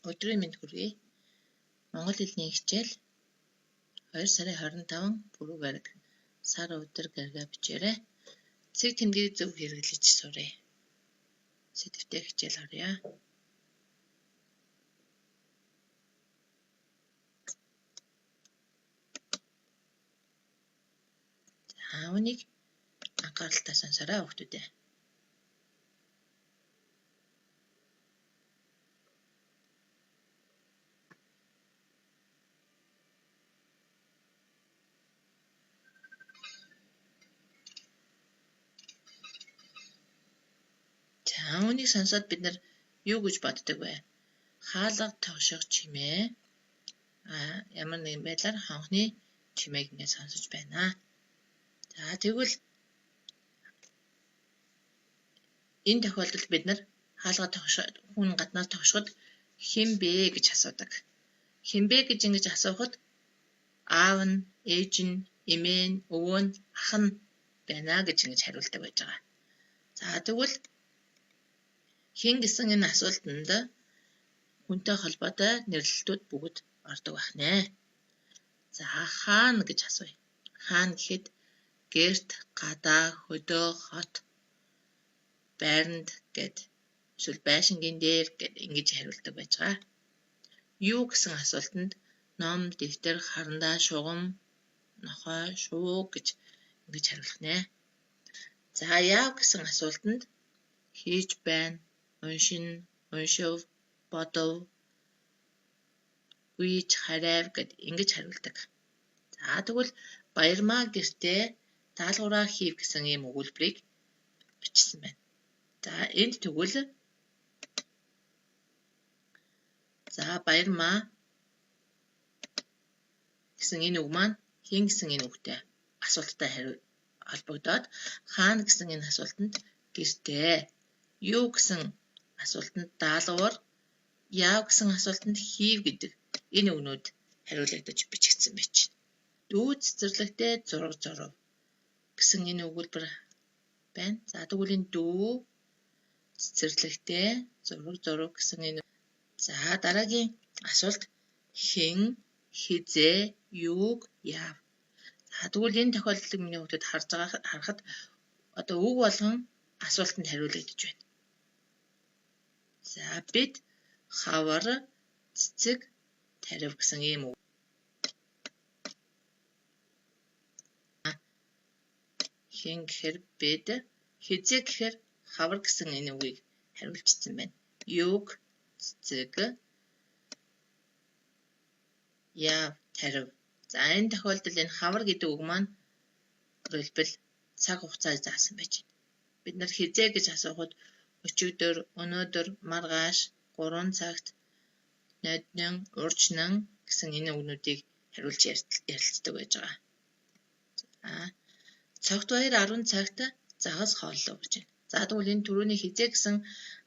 Өдрийн мэнд хүргэе. Монгол хэлний хичээл 2 сарын 25 пүрэв гараг сар өдөр гаргаа бичээрэй. Цэг тэмдгийг зөв хэрэглэж сурыг. Сэдвтэй хичээл орё. Үүнийг анхааралтай сонсоорой хүүхдүүдээ. Үүнийг сонсоод бид нар юу гэж боддог вэ? Хаалга тогших чимээ ямар нэгэн байдлаар хонхны чимээг ингэ сонсож байна. Тэгвэл энэ тохиолдолд бид нар хаалга тогшиход хүн гаднаас тогшиход хэн бэ гэж асуудаг. Хэн бэ гэж ингэж асуухад аав нь, ээж нь, эмээ нь, өвөө нь, ах нь байна гэж ингэж хариулдаг байж байгаа. Тэгвэл хэн гэсэн энэ асуултанд хүнтэй холбоотой нэрлэлтүүд бүгд ордог байна. Хаана гэж асууя. Хаана гэхэд гэрт, гадаа, хөдөө, хот, байранд гэд эсвэл байшингийн дээр гэд ингэж хариулдаг байж байгаа. Юу гэсэн асуултанд ном, дэвтэр, харандаа, шугам, нохой, шувуу гэж ингэж хариулах нэ. Яав гэсэн асуултанд хийж байна, уншин, уншив, бодов, үйж, харайв гэд ингэж хариулдаг. Тэгвэл баярмаа гэртээ даалгавраа хийв гэсэн ийм өгүүлбэрийг бичсэн байна. Энд тэгвэл баярмаа гэсэн энэ үг маань хэн гэсэн энэ үгтэй асуулттай холбогдоод хаана гэсэн энэ асуултанд гэртээ, юу гэсэн асуултанд даалгавар, яав гэсэн асуултанд хийв гэдэг энэ үгнүүд хариулагдаж бичигдсэн байж. Дүү цэцэрлэгтээ зураг зурв гэсэн энэ өгүүлбэр байна. Тэгвэл энэ дүү цэцэрлэгтээ зураг зурв гэсэн энэ. Дараагийн асуулт хэн, хизээ, юуг, яав. Тэгвэл энэ тохиолдлыг миний хүүхдэд харахад үг болгон асуултанд хариулагдаж байна. Бид хавар, цэцэг, тарив гэсэн ийм үг. Хэн гэхээр бид, хизээ гэхээр хавар гэсэн энэ үгийг хариулчихсан байна. Юуг, цэцэг, яав, тарив. Энэ тохиолдолд энэ хавар гэдэг үг маань хэлбэл цаг хугацаа заасан байж байна. Бид нар хизээ гэж асуухад өчигдөр, өнөөдөр, маргааш, 3 цагт, ноднон, урьдчилан гэсэн энэ үгнүүдийг хариулж ярилцдаг байж байгаа. Цогт баяр 10 цагт загас хооллоо гэж байна. Тэгвэл энэ түрүүний хизээ гэсэн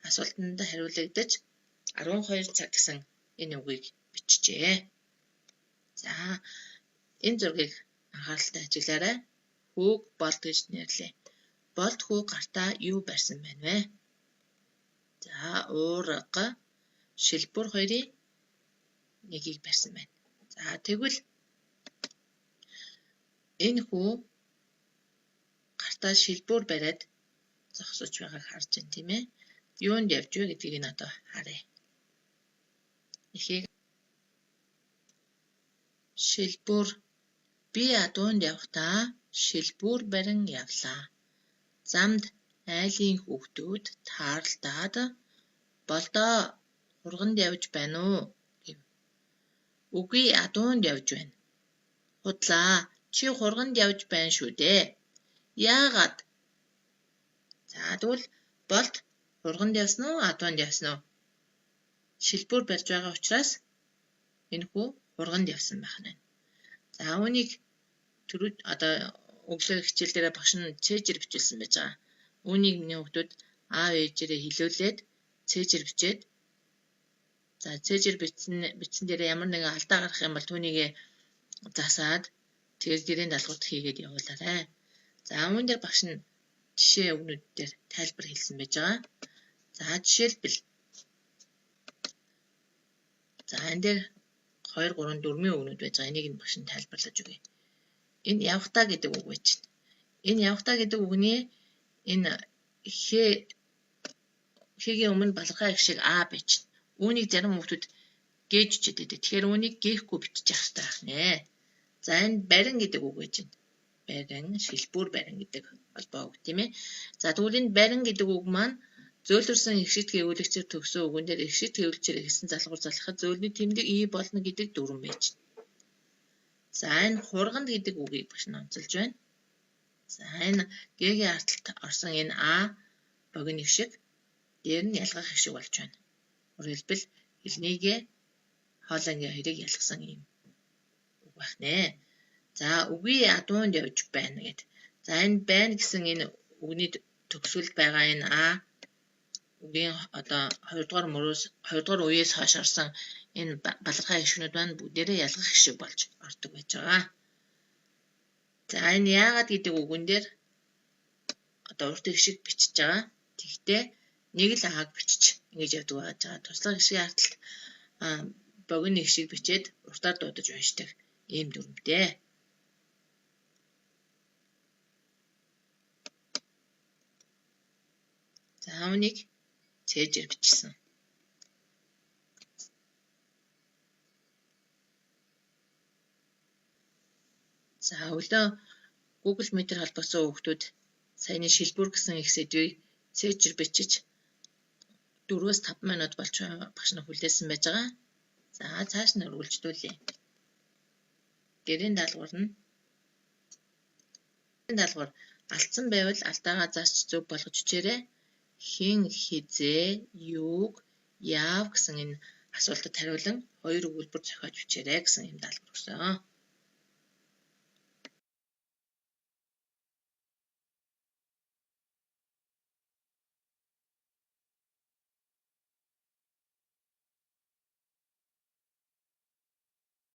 асуултанд хариулагдаж 12 цаг гэсэн энэ үгийг бичжээ. Энэ зургийг анхааралтай ажиглаарай. Хүүг болд гэж нэрлэе. Болд хүү гартаа юу барьсан байна вэ? Уурга, шилбүр хоёрын нэгийг барьсан байна. Тэгвэл энэ хүү гартаа шилбүр бариад зогсож байгааг харж байна тийм ээ. Юунд явж вэ гэдгийг нь одоо харъя. Эхийг шилбүр би адуунд явахдаа шилбүр барин явлаа. Замд айлын хүүхдүүд таарлдаад болдоо хурганд явж байна уу гэв. Үгүй адуунд явж байна. Худлаа чи хурганд явж байна шүү дээ. Яагаад? Тэгвэл болд хурганд явсан уу, адуунд явсан уу? Шилбүр барьж байгаа учраас энэ хүү хурганд явсан байх нь. Үүнийг түрүүд өглөө хичээл дээр багш нь цээжээр бичүүлсэн байж байгаа. Үүнийг миний хүүхдүүд аав ээжээрээ хэлүүлээд цээжээр бичээд цээжээр бичсэн дээр ямар нэгэн алдаа гарах юм бол түүнийг засаад тэгээд гэрийн даалгаварт хийгээд явуулаарай. Үүн дээр багш нь жишээ өгнүүд дээр тайлбар хэлсэн байж байгаа. Жишээлбэл За энэ дээр 2, 3, 4-ийн үгнүүд байж байгаа. Энийг нь багш нь тайлбарлаж өгье. Энэ явахтаа гэдэг үг байж байна. Энэ явахтаа гэдэг үгний энэ хэгийн өмнө балархаа их шиг А байж байна. Үүнийг зарим хүмүүс гээж үчихэд байдаг. Тэгэхээр үүнийг гээхгүй бичиж явах хэрэгтэй байна. За энэ барин гэдэг үг байж байна. Барин, шилбүр барин гэдэг холбоо үг тийм ээ. За тэгвэл энэ барин гэдэг үг маань зөөлрсөн ихшид гэвүүлэгчээр төгсөн үгэн дээр ихшид гэвүүлэгчээр ихсэн залгуур залхахад зөөлний тэмдэг И болно гэдэг дүрэн байж байна. За энэ хурганд гэдэг үгийг багш нь онцолж байна. За энэ Г-ийн арталт орсон энэ А богино их шиг дээр нь ялгах их шиг болж байна. Өөрөөр хэлбэл хэлнийгээ хоолойнгийн хоёрыг ялгсан юм үг байх нэ. За үгийн адуунд явж байна гэдэг. За энэ байна гэсэн энэ үгний төгсгөлд байгаа энэ А үгийн одоо 2 дугаар мөрөөс 2 дугаар үеэс хойш орсон энэ балархаа хишгнүүд маань бүгдээрээ ялгах их шиг болж ордог байж байгаа. За энэ яагаад гэдэг үгэн дээр одоо урт их шиг бичиж байгаа. Тэгтээ нэг л ааг бичиж ингэж явдаг байгаа. Туслах их шиг арталт богино их шиг бичээд уртаар дуудаж уншдаг ийм дүрмтэй. За үүнийг цээжээр бичсэн. За өглөө Google Meet-ээр холбогдсон хүүхдүүд саяны шилбүр гэсэн их сэдвийг цээжээр бичиж 4-5 минут болж багш нар хүлээсэн байж байгаа. За цааш нь үргэлжлүүлье. Гэрийн даалгавар алдсан байвал алдаагаа зарч зөв болгож хүчээрээ хин хизээ юуг яав гэсэн энэ асуултад хариулан 2 өгүүлбэр зохиож бичээрэй гэсэн юм даалгавар өгсөн.